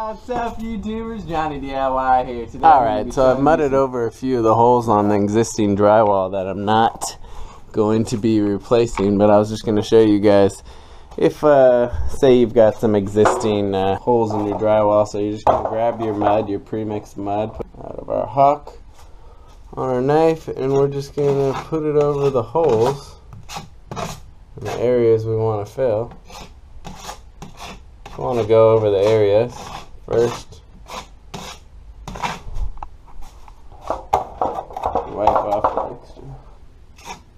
What's up, YouTubers? Jonny DIY here today. Alright, so I've mudded over a few of the holes on the existing drywall that I'm not going to be replacing, but I was just going to show you guys if, say you've got some existing holes in your drywall, so you're just going to grab your mud, your pre-mixed mud, put it out of our huck on our knife, and we're just going to put it over the holes in the areas we want to fill. I want to go over the areas first. Wipe off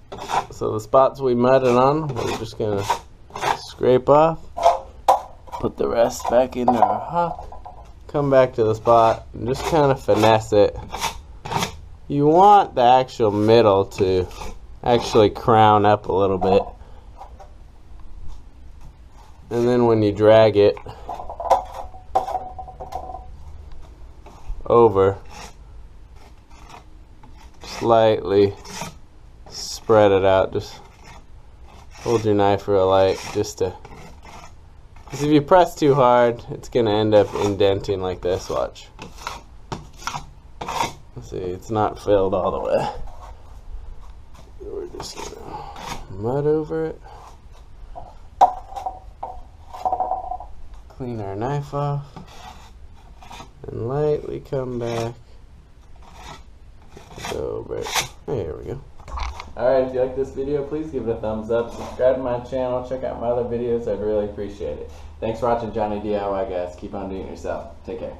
the extra. So the spots we mudded on, we're just going to scrape off, put the rest back into our huck, come back to the spot, and just kind of finesse it. You want the actual middle to actually crown up a little bit. And then when you drag it over, slightly spread it out. Just hold your knife real light, just to, because if you press too hard, it's going to end up indenting like this. Watch. Let's see, it's not filled all the way. We're just going to mud over it. Clean our knife off and lightly come back, go over it. There we go. Alright, if you like this video, please give it a thumbs up, subscribe to my channel, check out my other videos, I'd really appreciate it. Thanks for watching Jonny DIY, guys. Keep on doing it yourself. Take care.